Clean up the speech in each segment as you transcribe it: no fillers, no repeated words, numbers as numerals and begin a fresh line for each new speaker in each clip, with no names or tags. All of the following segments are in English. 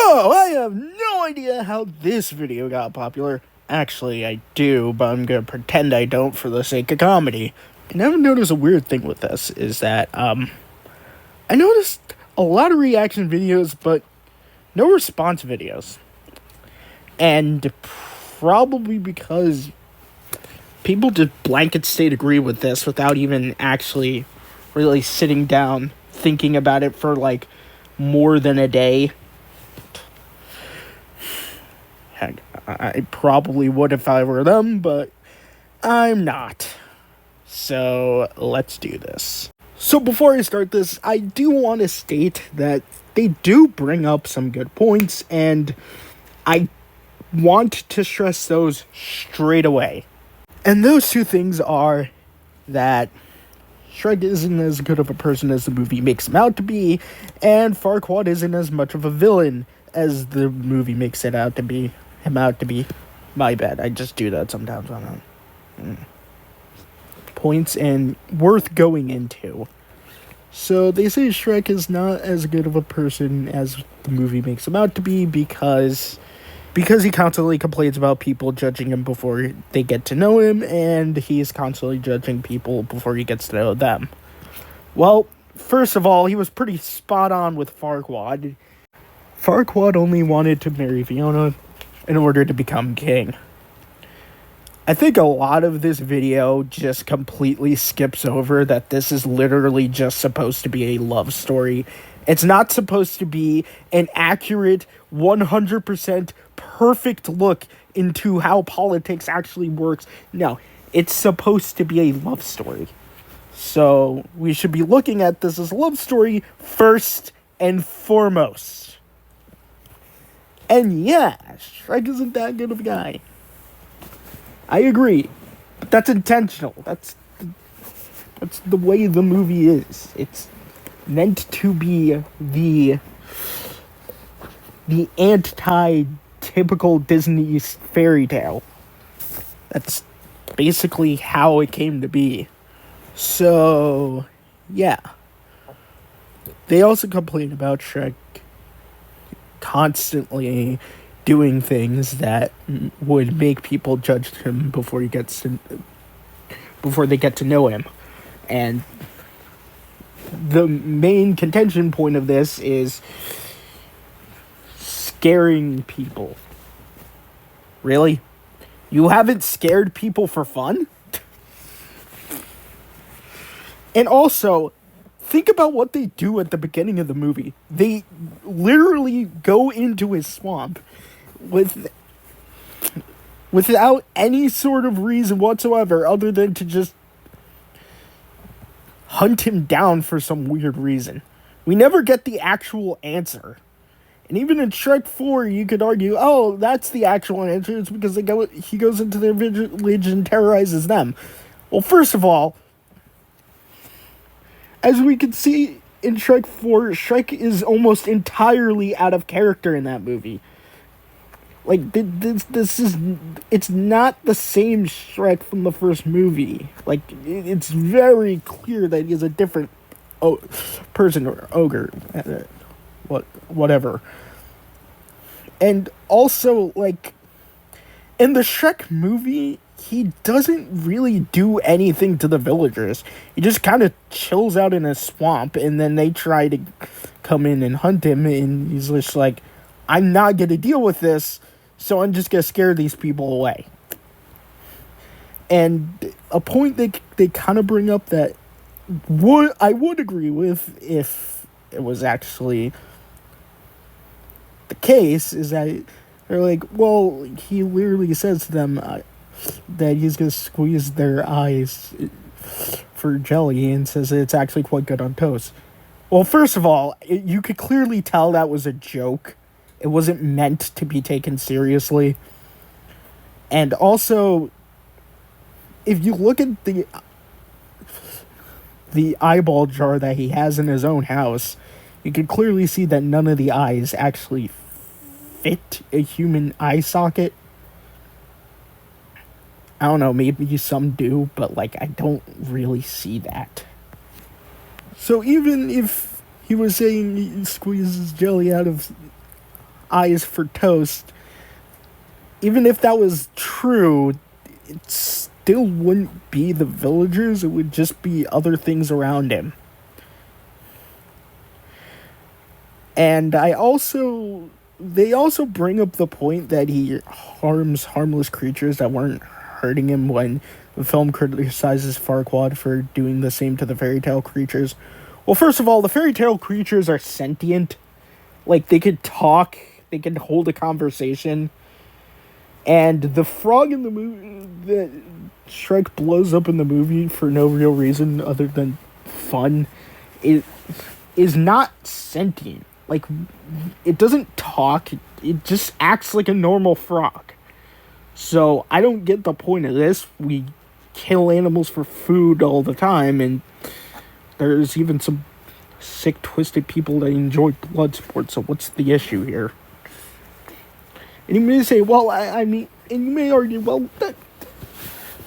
So, I have no idea how this video got popular. Actually, I do, but I'm gonna pretend I don't for the sake of comedy. And I've noticed a weird thing with this is that, I noticed a lot of reaction videos, but no response videos. And probably because people just blanket state agree with this without even actually really sitting down, thinking about it for, more than a day. Heck, I probably would if I were them, but I'm not. So, let's do this. So before I start this, I do want to state that they do bring up some good points, and I want to stress those straight away. And those two things are that Shrek isn't as good of a person as the movie makes him out to be, and Farquaad isn't as much of a villain as the movie makes him out to be. My bad, I just do that sometimes. I don't know. Points and worth going into. So they say Shrek is not as good of a person as the movie makes him out to be because he constantly complains about people judging him before they get to know him, and he's constantly judging people before he gets to know them. Well, first of all, he was pretty spot on with Farquaad. Farquaad only wanted to marry Fiona in order to become king. I think a lot of this video just completely skips over that this is literally just supposed to be a love story. It's not supposed to be an accurate, 100% perfect look into how politics actually works. No, it's supposed to be a love story. So we should be looking at this as a love story first and foremost. And yeah, Shrek isn't that good of a guy. I agree, but that's intentional. That's the way the movie is. It's meant to be the anti-typical Disney fairy tale. That's basically how it came to be. So, yeah. They also complain about Shrek constantly doing things that would make people judge him before they get to know him. And the main contention point of this is scaring people. Really? You haven't scared people for fun? And also, think about what they do at the beginning of the movie. They literally go into his swamp without any sort of reason whatsoever other than to just hunt him down for some weird reason. We never get the actual answer. And even in Shrek 4, you could argue, oh, that's the actual answer. It's because he goes into their village and terrorizes them. Well, first of all, as we can see in Shrek 4, Shrek is almost entirely out of character in that movie. It's not the same Shrek from the first movie. It's very clear that he's a different person or ogre. Whatever. And also, in the Shrek movie, he doesn't really do anything to the villagers. He just kind of chills out in a swamp, and then they try to come in and hunt him, and he's just like, I'm not going to deal with this, so I'm just going to scare these people away. And a point they kind of bring up that I would agree with if it was actually the case is that they're like, well, he literally says to them that he's going to squeeze their eyes for jelly and says it's actually quite good on toast. Well, first of all, you could clearly tell that was a joke. It wasn't meant to be taken seriously. And also, if you look at the eyeball jar that he has in his own house, you can clearly see that none of the eyes actually fit a human eye socket. I don't know, maybe some do, but I don't really see that. So even if he was saying he squeezes jelly out of eyes for toast, even if that was true, it still wouldn't be the villagers. It would just be other things around him. And they also bring up the point that he harms harmless creatures that weren't hurting him when the film criticizes Farquaad for doing the same to the fairy tale creatures. Well, first of all, the fairy tale creatures are sentient. Like, they could talk, they could hold a conversation. And the frog in the movie that Shrek blows up in the movie for no real reason other than fun is not sentient. Like, it doesn't talk, it just acts like a normal frog. So, I don't get the point of this. We kill animals for food all the time, and there's even some sick, twisted people that enjoy blood sports, so what's the issue here? And you may say, well, and you may argue, well,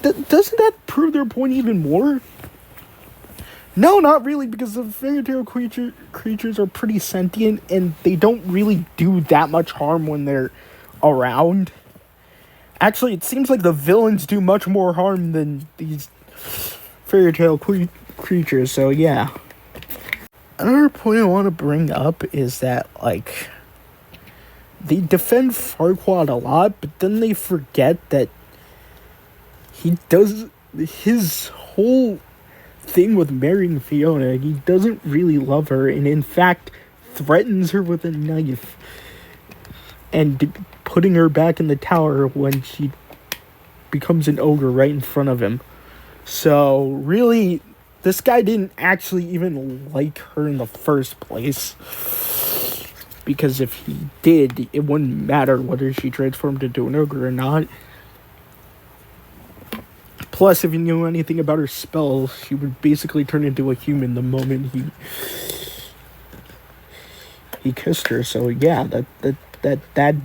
doesn't that prove their point even more? No, not really, because the fairy tale creatures are pretty sentient, and they don't really do that much harm when they're around. Actually, it seems like the villains do much more harm than these fairy tale creatures, so yeah. Another point I want to bring up is that, like, they defend Farquaad a lot, but then they forget that he does his whole thing with marrying Fiona. He doesn't really love her, and in fact threatens her with a knife and putting her back in the tower when she becomes an ogre right in front of him. So really, this guy didn't actually even like her in the first place, because if he did, it wouldn't matter whether she transformed into an ogre or not. Plus, if you knew anything about her spells, she would basically turn into a human the moment he kissed her. So yeah, that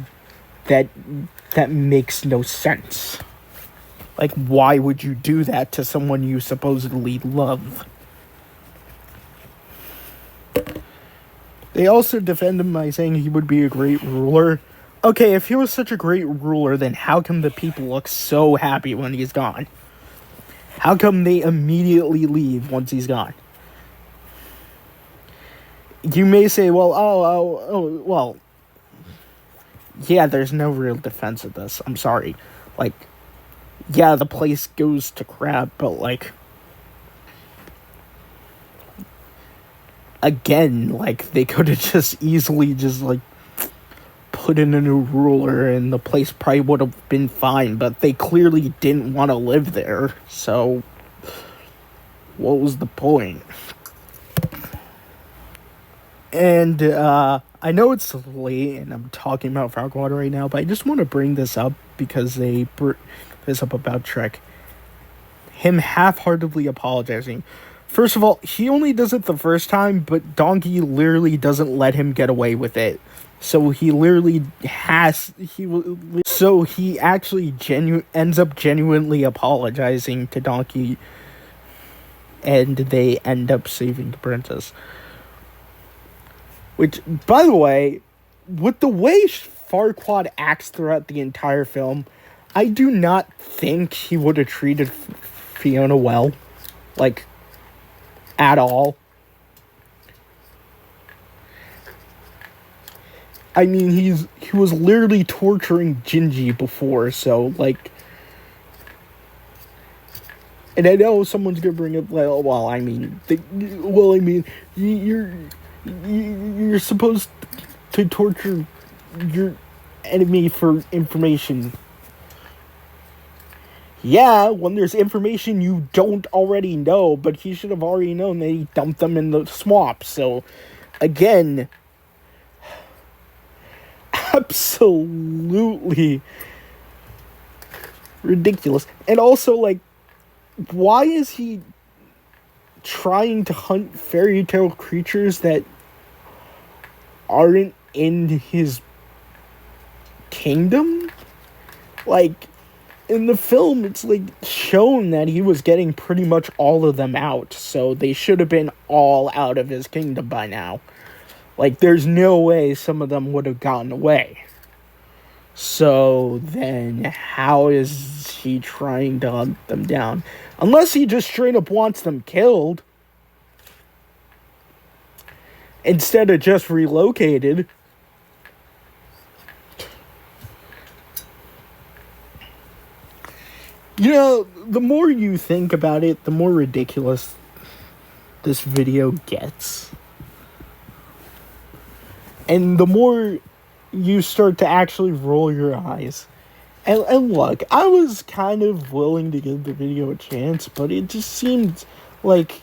makes no sense. Like, why would you do that to someone you supposedly love? They also defend him by saying he would be a great ruler. Okay, if he was such a great ruler, then how come the people look so happy when he's gone? How come they immediately leave once he's gone? You may say, well, yeah, there's no real defense of this. I'm sorry. Like, yeah, the place goes to crap, but, like, again, like, they could have just easily like, put in a new ruler and the place probably would have been fine, but they clearly didn't want to live there, so what was the point? And, I know it's late and I'm talking about Farquaad right now, but I just want to bring this up because they brought this up about Shrek. Him half-heartedly apologizing. First of all, he only does it the first time, but Donkey literally doesn't let him get away with it. So he literally he actually ends up genuinely apologizing to Donkey, and they end up saving the princess. Which, by the way, with the way Farquaad acts throughout the entire film, I do not think he would have treated Fiona well. Like, at all. I mean, he was literally torturing Gingy before, so, like... And I know someone's gonna bring up, you're supposed to torture your enemy for information. Yeah, when there's information you don't already know, but he should have already known that he dumped them in the swamp. So, again, absolutely ridiculous. And also, like, why is he trying to hunt fairy tale creatures that aren't in his kingdom? Like, in the film, it's, like, shown that he was getting pretty much all of them out, so they should have been all out of his kingdom by now. Like, there's no way some of them would have gotten away. So then how is he trying to hunt them down? Unless he just straight up wants them killed instead of just relocated. You know, the more you think about it, the more ridiculous this video gets. And the more you start to actually roll your eyes. And look, I was kind of willing to give the video a chance, but it just seemed like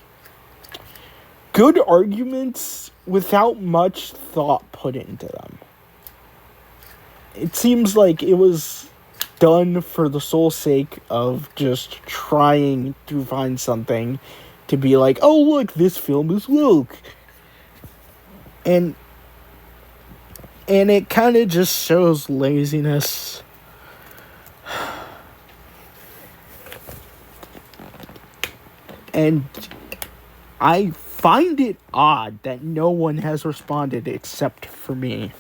good arguments without much thought put into them. It seems like it was done for the sole sake of just trying to find something to be like, oh look, this film is woke. And it kind of just shows laziness. And I find it odd that no one has responded except for me.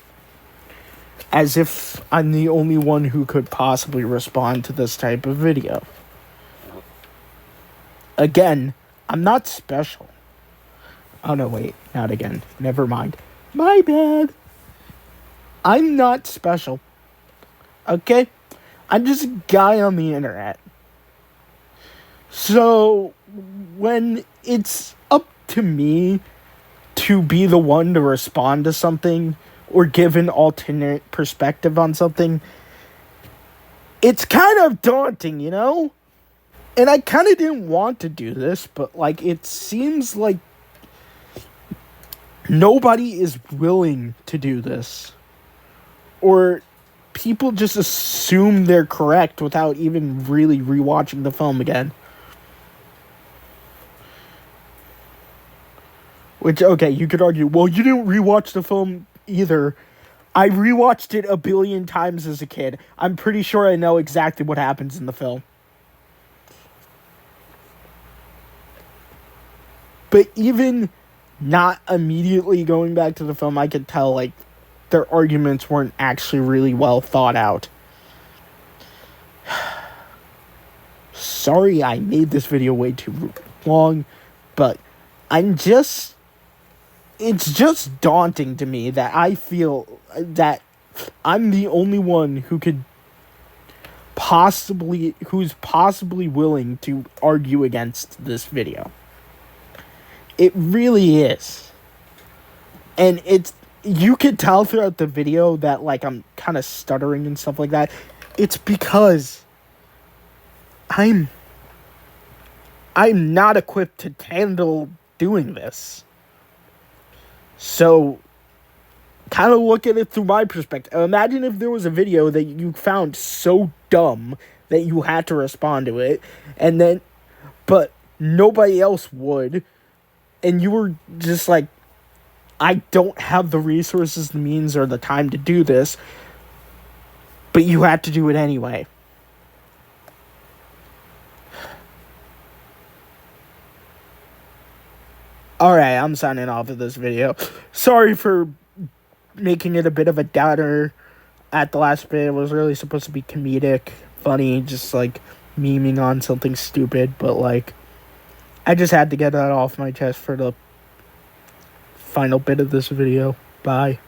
As if I'm the only one who could possibly respond to this type of video. Again, I'm not special. Oh no, wait, not again. Never mind. My bad. I'm not special. Okay? I'm just a guy on the internet. So, when it's up to me to be the one to respond to something or give an alternate perspective on something, it's kind of daunting, you know? And I kind of didn't want to do this, but, like, it seems like nobody is willing to do this. Or people just assume they're correct without even really rewatching the film again. Which, okay, you could argue, well, you didn't rewatch the film either. I rewatched it a billion times as a kid. I'm pretty sure I know exactly what happens in the film. But even not immediately going back to the film, I could tell, like, their arguments weren't actually really well thought out. Sorry I made this video way too long, but it's just daunting to me that I feel that I'm the only one who's possibly willing to argue against this video. It really is. And you could tell throughout the video that, like, I'm kind of stuttering and stuff like that. It's because I'm not equipped to handle doing this. So, kind of look at it through my perspective. Imagine if there was a video that you found so dumb that you had to respond to it, but nobody else would, and you were just like, I don't have the resources, the means, or the time to do this, but you had to do it anyway. Alright, I'm signing off of this video. Sorry for making it a bit of a downer at the last bit. It was really supposed to be comedic, funny, just like memeing on something stupid, but like, I just had to get that off my chest for the final bit of this video. Bye.